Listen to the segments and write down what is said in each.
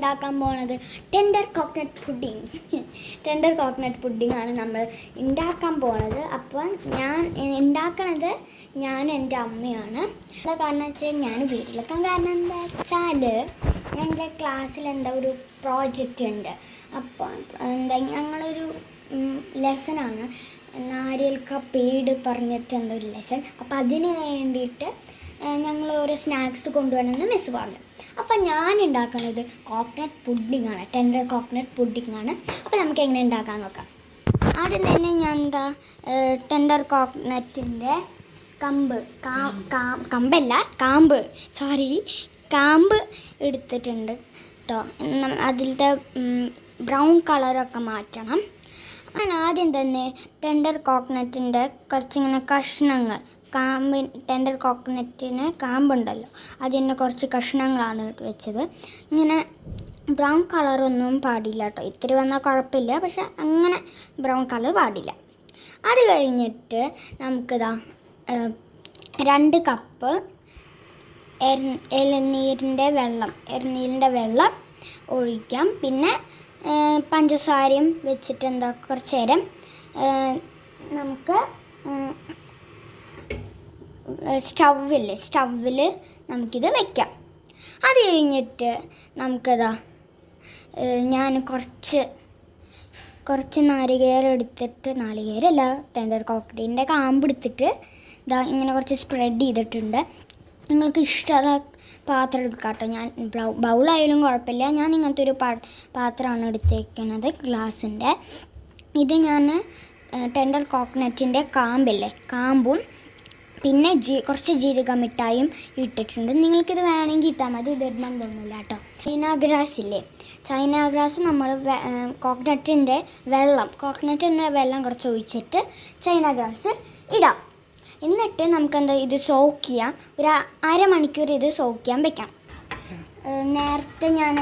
ഉണ്ടാക്കാൻ പോണത് tender coconut pudding. Tender coconut pudding ആണ് നമ്മൾ ഉണ്ടാക്കാൻ പോണത്. അപ്പം ഞാൻ ഉണ്ടാക്കണത് ഞാനും എൻ്റെ അമ്മയാണ്. എന്താ കാരണം വെച്ചാൽ ഞാൻ വീട്ടിലെത്താൻ കാരണം എന്താ വെച്ചാൽ എൻ്റെ ക്ലാസ്സിൽ എന്താ ഒരു പ്രോജക്റ്റ് ഉണ്ട്. അപ്പോൾ എന്താ ഞങ്ങളൊരു ലെസനാണ് നാരിയൽ കാ പേട് പറഞ്ഞിട്ട് എന്തോ ഒരു ലെസൺ. അപ്പോൾ അതിന് വേണ്ടിയിട്ട് ഞങ്ങൾ ഓരോ സ്നാക്സ് കൊണ്ടുവരണമെന്ന് മിസ് പറഞ്ഞു. അപ്പം ഞാൻ ഉണ്ടാക്കുന്നത് കോക്കനട്ട് പുഡിംഗ് ആണ്, ടെൻഡർ കോക്കനട്ട് പുഡിംഗ് ആണ്. അപ്പോൾ നമുക്ക് എങ്ങനെ ഉണ്ടാക്കാൻ നോക്കാം. ആദ്യം തന്നെ ഞാൻ എന്താ ടെൻഡർ കോക്കനട്ടിൻ്റെ കാമ്പ് എടുത്തിട്ടുണ്ട് കേട്ടോ. അതിൻ്റെ ബ്രൗൺ കളറൊക്കെ മാറ്റണം. ഞാൻ ആദ്യം തന്നെ ടെൻഡർ കോക്കനട്ടിൻ്റെ കുറച്ചിങ്ങനെ കഷ്ണങ്ങൾ, ടെൻഡർ കോക്കനറ്റിന് കാമ്പുണ്ടല്ലോ, അതിന് കുറച്ച് കഷ്ണങ്ങളാണ് വെച്ചത്. ഇങ്ങനെ ബ്രൗൺ കളറൊന്നും പാടില്ല കേട്ടോ. ഇത്തിരി വന്നാൽ കുഴപ്പമില്ല, പക്ഷെ അങ്ങനെ ബ്രൗൺ കളർ പാടില്ല. അത് കഴിഞ്ഞിട്ട് നമുക്കിതാ 2 കപ്പ് ഇളനീരിൻ്റെ വെള്ളം ഒഴിക്കാം. പിന്നെ പഞ്ചസാരയും വെച്ചിട്ട് എന്താ കുറച്ച് നേരം നമുക്ക് സ്റ്റൗവിൽ നമുക്കിത് വയ്ക്കാം. അത് കഴിഞ്ഞിട്ട് നമുക്കതാ ഞാൻ കുറച്ച് നാളികേരമല്ല, ടെൻഡർ കോക്കനട്ടിൻ്റെ കാമ്പെടുത്തിട്ട് ഇതാ ഇങ്ങനെ കുറച്ച് സ്പ്രെഡ് ചെയ്തിട്ടുണ്ട്. നിങ്ങൾക്ക് ഇഷ്ടമുള്ള പാത്രം എടുക്കാം കേട്ടോ. ഞാൻ ബൗളായാലും കുഴപ്പമില്ല. ഞാൻ ഇങ്ങനത്തെ ഒരു പാത്രമാണ് എടുത്തേക്കുന്നത്, ഗ്ലാസിൻ്റെ. ഇത് ഞാൻ ടെൻഡർ കോക്കനട്ടിൻ്റെ കാമ്പും പിന്നെ കുറച്ച് ജീരക മിഠായും ഇട്ടിട്ടുണ്ട്. നിങ്ങൾക്കിത് വേണമെങ്കിൽ ഇട്ടാൽ മതി, ഇടണം തോന്നില്ല കേട്ടോ. ചൈന ഗ്രാസ് നമ്മൾ കോക്കനട്ടിൻ്റെ വെള്ളം കുറച്ച് ഒഴിച്ചിട്ട് ചൈന ഗ്രാസ് ഇടാം. എന്നിട്ട് നമുക്കെന്താ ഇത് സോക്ക് ചെയ്യാം. ഒരു അരമണിക്കൂർ ഇത് സോക്ക് ചെയ്യാൻ വെക്കാം. നേരത്തെ ഞാൻ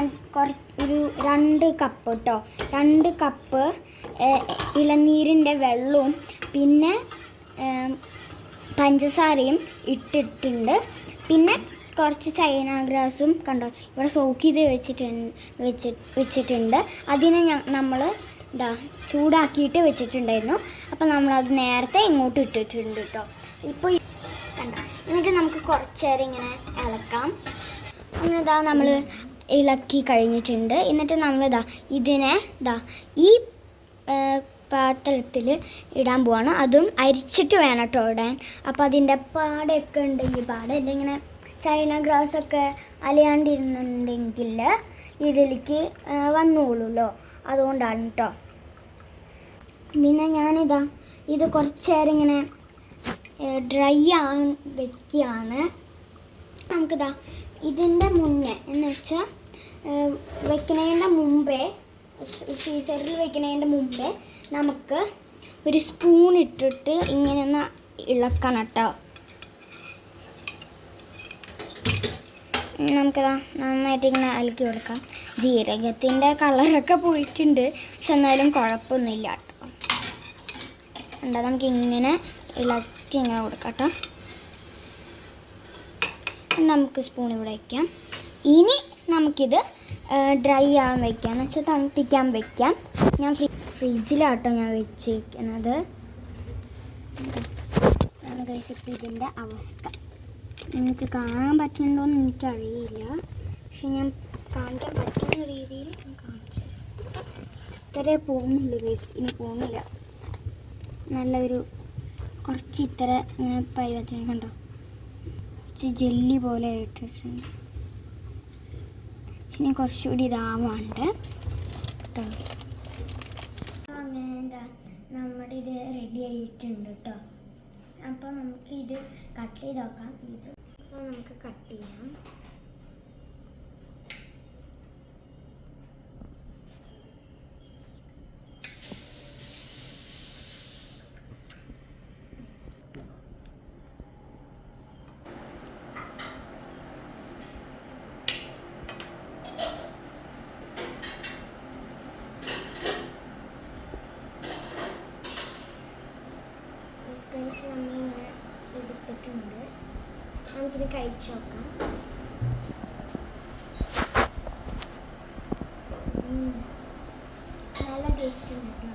ഒരു 2 കപ്പ് കേട്ടോ, 2 കപ്പ് ഇളനീരിൻ്റെ വെള്ളവും പിന്നെ പഞ്ചസാരയും ഇട്ടിട്ടുണ്ട്. പിന്നെ കുറച്ച് ചൈന ഗ്രാസും കണ്ടോ ഇവിടെ സോക്ക് ചെയ്ത് വെച്ചിട്ടുണ്ട്. അതിനെ നമ്മൾ ചൂടാക്കിയിട്ട് വെച്ചിട്ടുണ്ടായിരുന്നു. അപ്പോൾ നമ്മളത് നേരത്തെ ഇങ്ങോട്ട് ഇട്ടിട്ടുണ്ട് കേട്ടോ. ഇപ്പോൾ കണ്ടോ. എന്നിട്ട് നമുക്ക് കുറച്ച് നേരം ഇങ്ങനെ ഇളക്കാം. എന്നിട്ട് നമ്മൾ ഇളക്കി കഴിഞ്ഞിട്ടുണ്ട്. എന്നിട്ട് നമ്മൾ ഇതിനെ ഈ പാത്രത്തിൽ ഇടാൻ പോവാണ്. അതും അരിച്ചിട്ട് വേണം കേട്ടോ ഇടാൻ. അപ്പോൾ അതിൻ്റെ പാടൊക്കെ ഉണ്ടെങ്കിൽ പാടല്ല ഇങ്ങനെ ചൈന ഗ്രാസൊക്കെ അലയാണ്ടിരുന്നുണ്ടെങ്കിൽ ഇതിലേക്ക് വന്നോളൂല്ലോ, അതുകൊണ്ടാണ് കേട്ടോ. പിന്നെ ഞാനിതാ ഇത് കുറച്ച് നേരം ഇങ്ങനെ ഡ്രൈ ആകാൻ വെക്കുകയാണ്. നമുക്കിതാ ഇതിൻ്റെ മുന്നേ എന്ന് വെച്ചാൽ ഫ്രീസറിൽ വെക്കുന്നതിൻ്റെ മുമ്പേ നമുക്ക് ഒരു സ്പൂൺ ഇട്ടിട്ട് ഇങ്ങനെ ഒന്ന് ഇളക്കണം കേട്ടോ. നമുക്കിതാ നന്നായിട്ട് ഇങ്ങനെ ഇളക്കി കൊടുക്കാം. ജീരകത്തിൻ്റെ കളറൊക്കെ പോയിട്ടുണ്ട്, പക്ഷെ എന്നാലും കുഴപ്പമൊന്നുമില്ല കേട്ടോ. എന്താ നമുക്കിങ്ങനെ ഇളക്കി ഇങ്ങനെ കൊടുക്കാം കേട്ടോ. നമുക്ക് സ്പൂൺ ഇവിടെ വയ്ക്കാം. ഇനി നമുക്കിത് ഡ്രൈ ആകാൻ വയ്ക്കാം, എന്ന് വെച്ചാൽ തണുപ്പിക്കാൻ വയ്ക്കാം. ഞാൻ ഫ്രിഡ്ജിലാട്ടോ ഞാൻ വെച്ചിരിക്കുന്നത്. ഇതിൻ്റെ അവസ്ഥ നിങ്ങൾക്ക് കാണാൻ പറ്റുന്നുണ്ടോയെന്ന് എനിക്കറിയില്ല, പക്ഷെ ഞാൻ കാണിക്കാൻ പറ്റുന്ന രീതിയിൽ ഞാൻ കാണിച്ചു തരാം. ഇത്രേ പോകുന്നുള്ളൂ ഗൈസ്, ഇനി പോകുന്നില്ല. നല്ലൊരു കുറച്ച് ഇത്ര ഇങ്ങനെ പരുവത്തിന് കണ്ടോ, കുറച്ച് ജെല്ലി പോലെ ഇട്ടിട്ടുണ്ട്. ഇനി കുറച്ചുകൂടി ഇതാവാണ്ട് കേട്ടോ. അങ്ങനെ എന്താ നമ്മുടെ ഇത് റെഡി ആയിട്ടുണ്ട് കേട്ടോ. അപ്പോൾ നമുക്ക് ഇത് കട്ട് ചെയ്ത് നോക്കാം. അപ്പോൾ നമുക്ക് കട്ട് ചെയ്യാം. നമ്മളിങ്ങനെ എടുത്തിട്ടുണ്ട്. നമുക്കിത് കഴിച്ചു നോക്കാം. നല്ല ടേസ്റ്റ് ഉണ്ട്.